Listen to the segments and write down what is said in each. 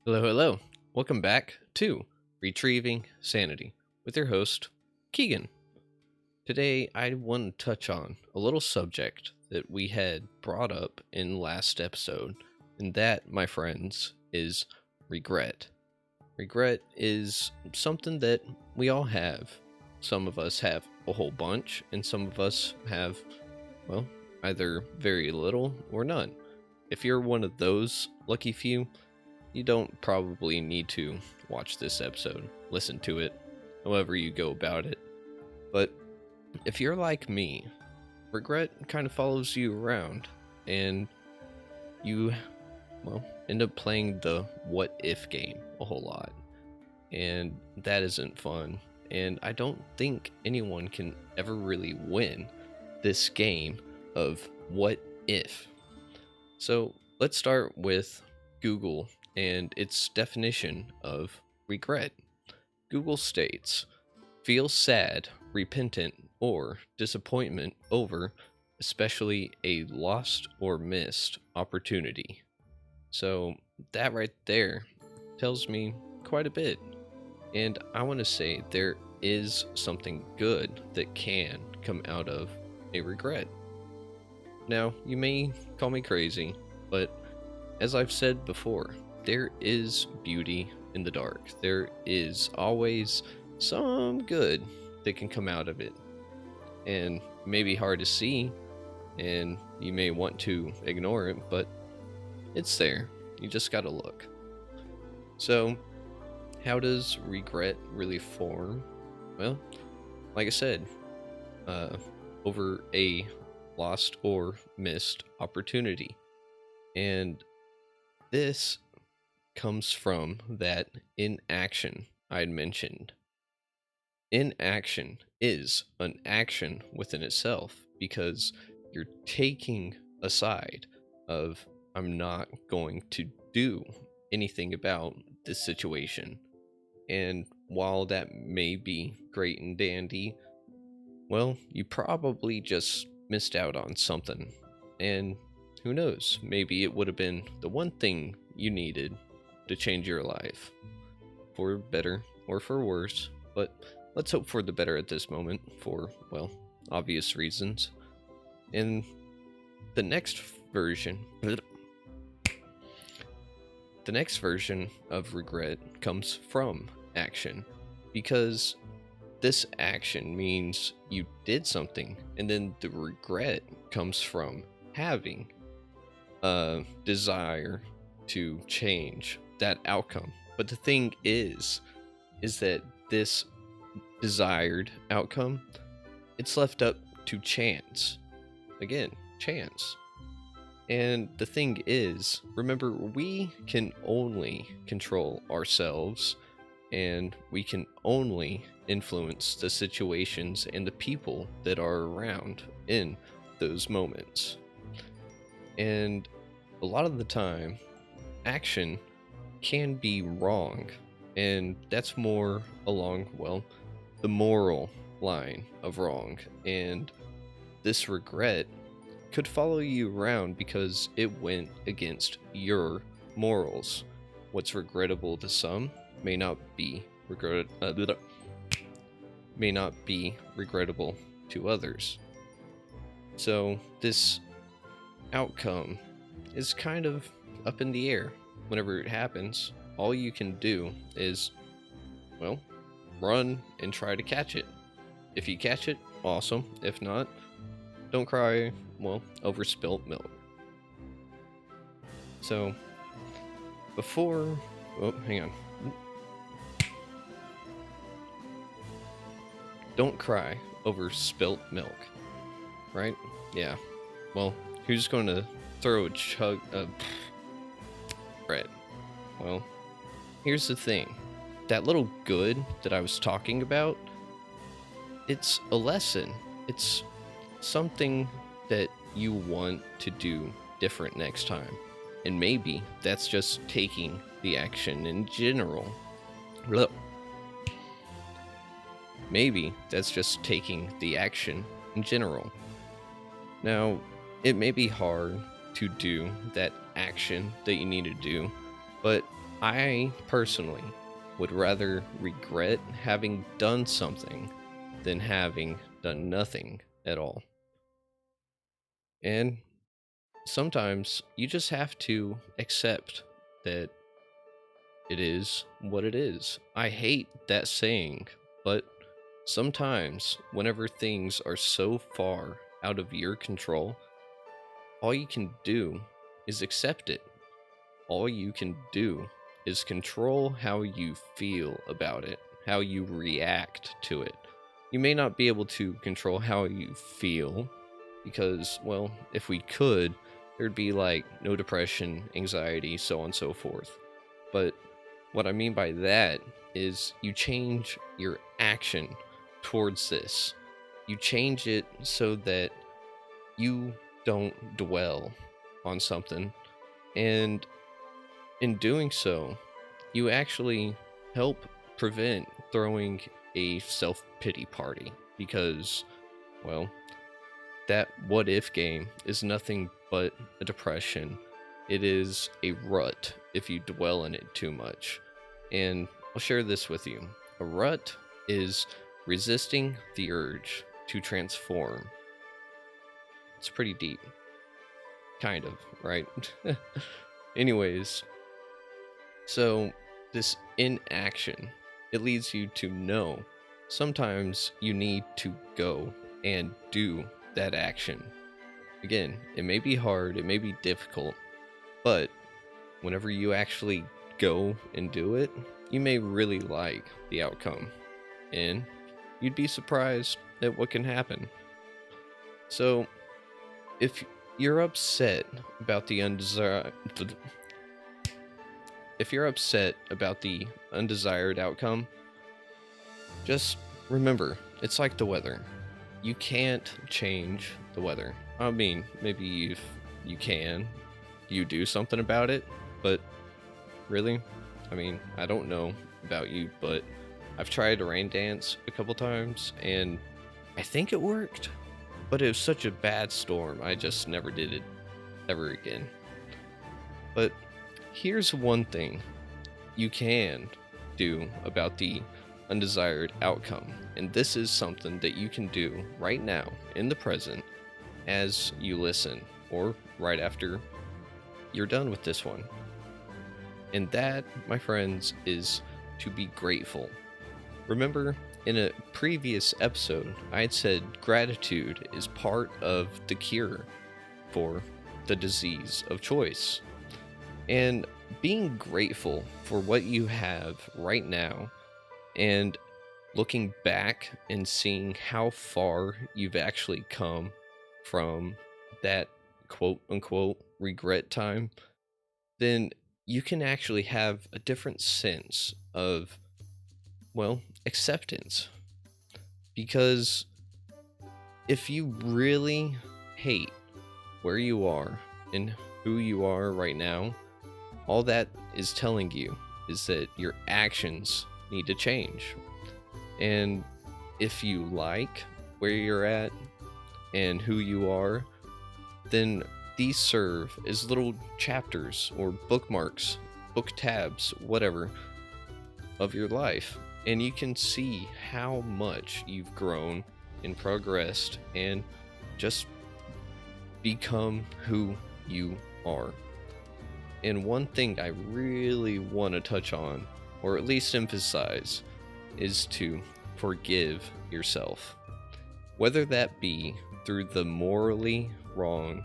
Hello, hello. Welcome back to Retrieving Sanity with your host, Keegan. Today, I want to touch on a little subject that we had brought up in last episode, and that, my friends, is regret. Regret is something that we all have. Some of us have a whole bunch, and some of us have, well, either very little or none. If you're one of those lucky few, you don't probably need to watch this episode, listen to it, however you go about it. But if you're like me, regret kind of follows you around, and you, end up playing the what if game a whole lot. And that isn't fun. And I don't think anyone can ever really win this game of what if. So let's start with Google and its definition of regret. Google states, feel sad, repentant, or disappointment over, especially a lost or missed opportunity. So that right there tells me quite a bit. And I want to say there is something good that can come out of a regret. Now, you may call me crazy, but as I've said before, there is beauty in the dark. There is always some good that can come out of it. And maybe hard to see, and you may want to ignore it, but it's there. You just gotta look. So, how does regret really form? Well, like I said, uh, over a lost or missed opportunity. And this comes from that inaction I'd mentioned. Inaction is an action within itself because you're taking a side of, I'm not going to do anything about this situation. And while that may be great and dandy, well, you probably just missed out on something. And who knows, maybe it would have been the one thing you needed to change your life for better or for worse. But let's hope for the better at this moment for, well, obvious reasons. And the next version, the next version of regret comes from action because this action means you did something, and then the regret comes from having a desire to change that outcome. But the thing is that this desired outcome, it's left up to chance. Again, chance. And the thing is, remember, we can only control ourselves, and we can only influence the situations and the people that are around in those moments. And a lot of the time, action can be wrong, and that's more along, well, the moral line of wrong. And this regret could follow you around because it went against your morals. What's regrettable to some may not be may not be regrettable to others. So this outcome is kind of up in the air. Whenever it happens, all you can do is, well, run and try to catch it. If you catch it, awesome. If not, don't cry, well, over spilt milk. So, before, oh, hang on. Don't cry over spilt milk, right? Yeah. Well, who's going to throw a chug of bread? Well, here's the thing. That little good that I was talking about, it's a lesson. It's something that you want to do different next time. And maybe that's just taking the action in general. Maybe that's just taking the action in general. Now, it may be hard to do that action that you need to do, but I personally would rather regret having done something than having done nothing at all. And sometimes you just have to accept that it is what it is. I hate that saying, but sometimes whenever things are so far out of your control, all you can do is accept it. All you can do is control how you feel about it, how you react to it. You may not be able to control how you feel because, well, if we could, there'd be like no depression, anxiety, so on and so forth. But what I mean by that is you change your action towards this. You change it so that you don't dwell on something. And in doing so, you actually help prevent throwing a self pity party because, well, that what if game is nothing but a depression. It is a rut if you dwell in it too much. And I'll share this with you. A rut is resisting the urge to transform. It's pretty deep. Kind of, right? Anyways, so this inaction, it leads you to know sometimes you need to go and do that action. Again, it may be hard, it may be difficult, but whenever you actually go and do it, you may really like the outcome, and you'd be surprised at what can happen. So, if you're upset about the undesired outcome, just remember, it's like the weather. You can't change the weather. I mean, maybe if you can, you do something about it, but really, I mean, I don't know about you, but I've tried a rain dance a couple times, and I think it worked, but it was such a bad storm, I just never did it ever again. But here's one thing you can do about the undesired outcome, and this is something that you can do right now in the present as you listen, or right after you're done with this one. And that, my friends, is to be grateful. Remember, in a previous episode, I had said gratitude is part of the cure for the disease of choice. And being grateful for what you have right now and looking back and seeing how far you've actually come from that quote unquote regret time, then you can actually have a different sense of, well, acceptance. Because if you really hate where you are and who you are right now, all that is telling you is that your actions need to change. And if you like where you're at and who you are, then these serve as little chapters or bookmarks, book tabs, whatever, of your life. And you can see how much you've grown and progressed and just become who you are. And one thing I really want to touch on, or at least emphasize, is to forgive yourself. Whether that be through the morally wrong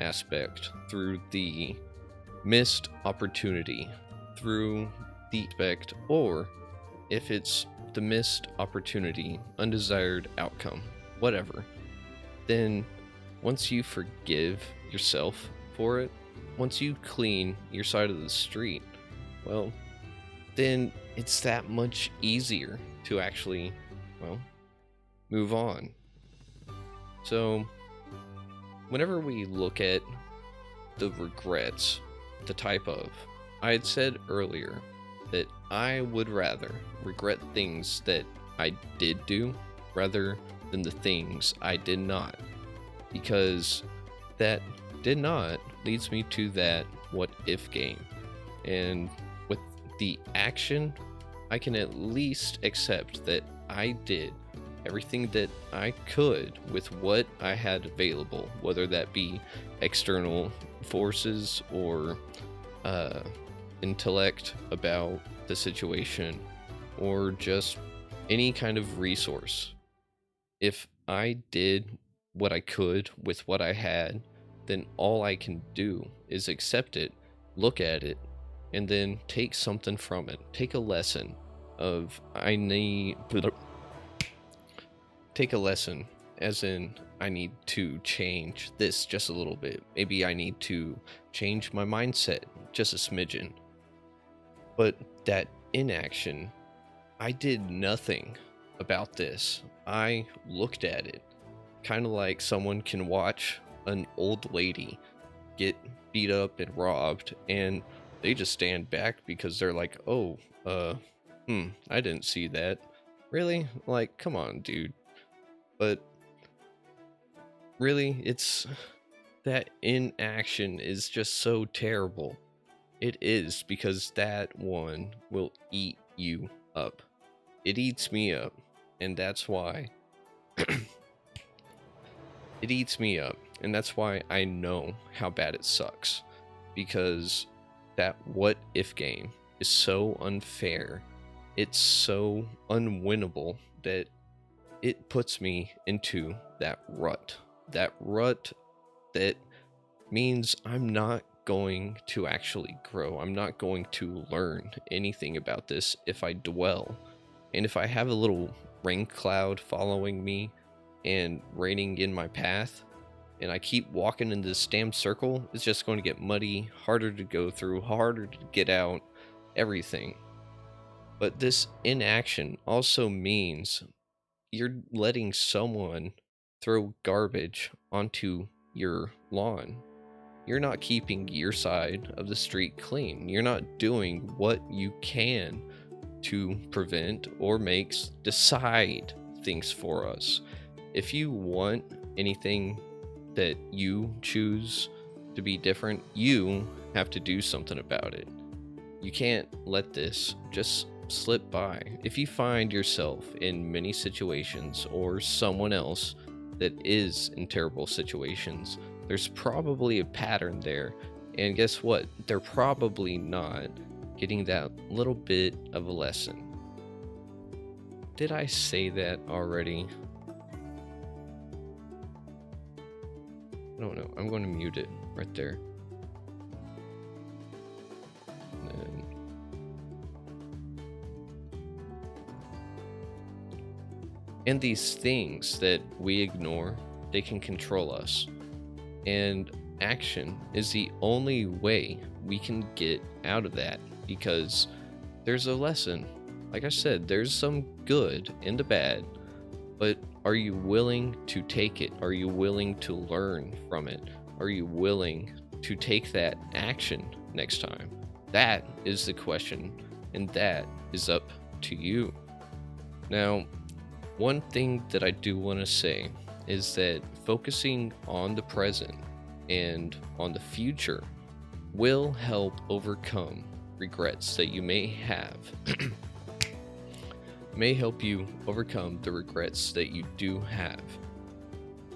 aspect, through the missed opportunity, through the aspect, or if it's the missed opportunity, undesired outcome, whatever, then once you forgive yourself for it, once you clean your side of the street, well, then it's that much easier to actually, well, move on. So, whenever we look at the regrets, the type of, I had said earlier that I would rather regret things that I did do rather than the things I did not. Because that did not leads me to that what if game. And the action, I can at least accept that I did everything that I could with what I had available, whether that be external forces or uh, intellect about the situation or just any kind of resource. If I did what I could with what I had, then all I can do is accept it, look at it, and then take something from it. Take a lesson of take a lesson as in I need to change this just a little bit. Maybe I need to change my mindset just a smidgen. But that inaction, I did nothing about this. I looked at it kind of like someone can watch an old lady get beat up and robbed and they just stand back because they're like, "Oh, I didn't see that." Really? Like, come on, dude. But really, it's that inaction is just so terrible. It is, because that one will eat you up. It eats me up, and that's why it eats me up, and that's why I know how bad it sucks. Because that what if game is so unfair, it's so unwinnable that it puts me into that rut. That rut that means I'm not going to actually grow. I'm not going to learn anything about this if I dwell. And if I have a little rain cloud following me and raining in my path, and I keep walking in this damn circle, it's just going to get muddy, harder to go through, harder to get out, everything. But this inaction also means you're letting someone throw garbage onto your lawn. You're not keeping your side of the street clean. You're not doing what you can to prevent or decide things for us. If you want anything that you choose to be different, you have to do something about it. You can't let this just slip by. If you find yourself in many situations or someone else that is in terrible situations, there's probably a pattern there. And guess what? They're probably not getting that little bit of a lesson. Did I say that already? I don't know. I'm going to mute it right there. And these things that we ignore, they can control us. And action is the only way we can get out of that, because there's a lesson. Like I said, there's some good and the bad, but are you willing to take it? Are you willing to learn from it? Are you willing to take that action next time? That is the question, and that is up to you. Now, one thing that I do want to say is that focusing on the present and on the future will help overcome regrets that you may have. May help you overcome the regrets that you do have.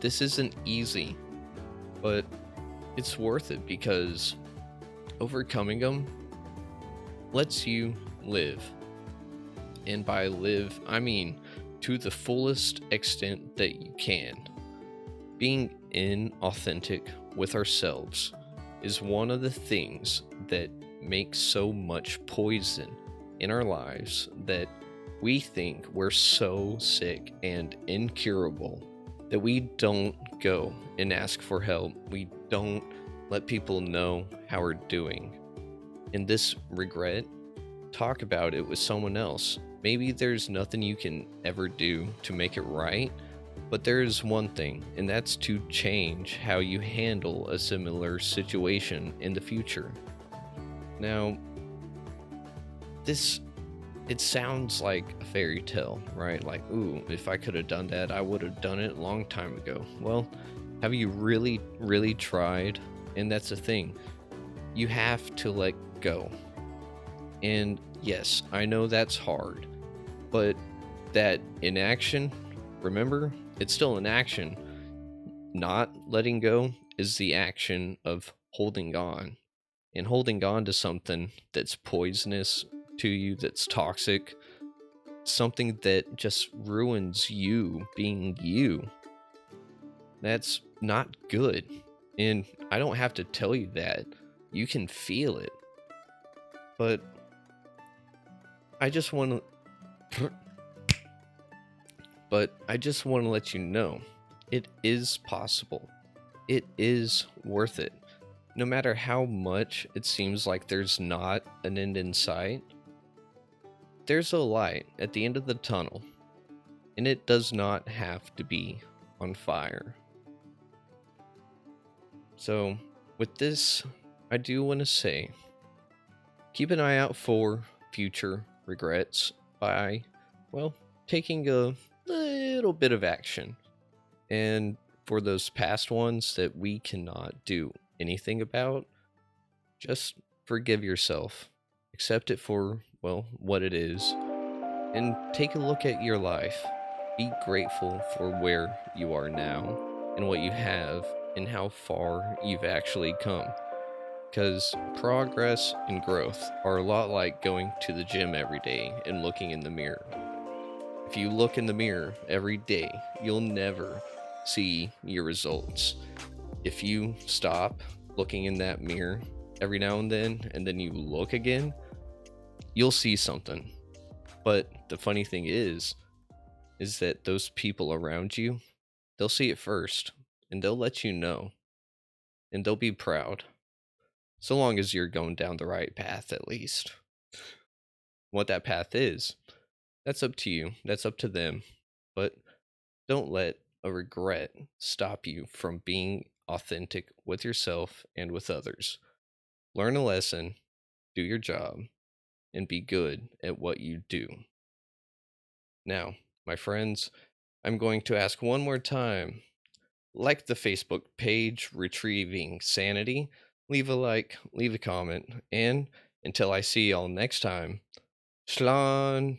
This isn't easy, but it's worth it, because overcoming them lets you live. And by live, I mean to the fullest extent that you can. Being inauthentic with ourselves is one of the things that makes so much poison in our lives, that we think we're so sick and incurable that we don't go and ask for help. We don't let people know how we're doing. And this regret, talk about it with someone else. Maybe there's nothing you can ever do to make it right, but there is one thing, and that's to change how you handle a similar situation in the future. Now, it sounds like a fairy tale, right? Like, ooh, if I could have done that, I would have done it a long time ago. Well, have you really, really tried? And that's the thing. You have to let go. And Yes, I know that's hard, but that inaction, remember, it's still an action. Not letting go is the action of holding on. And holding on to something that's poisonous to you, that's toxic, something that just ruins you being you, that's not good. And I don't have to tell you that. You can feel it. But I just want to I just want to let you know it is possible. It is worth it. No matter how much it seems like there's not an end in sight, there's a light at the end of the tunnel, and it does not have to be on fire. So, with this, I do want to say keep an eye out for future regrets by, well, taking a little bit of action. And for those past ones that we cannot do anything about, just forgive yourself. Accept it for, well, what it is. And take a look at your life. Be grateful for where you are now and what you have and how far you've actually come. Because progress and growth are a lot like going to the gym every day and looking in the mirror. If you look in the mirror every day, you'll never see your results. If you stop looking in that mirror every now and then you look again, you'll see something. But the funny thing is that those people around you, they'll see it first and they'll let you know and they'll be proud. So long as you're going down the right path, at least. What that path is, that's up to you. That's up to them. But don't let a regret stop you from being authentic with yourself and with others. Learn a lesson, do your job, and be good at what you do. Now, my friends, I'm going to ask one more time. Like the Facebook page, Retrieving Sanity. Leave a like, leave a comment, and until I see y'all next time, Shalom.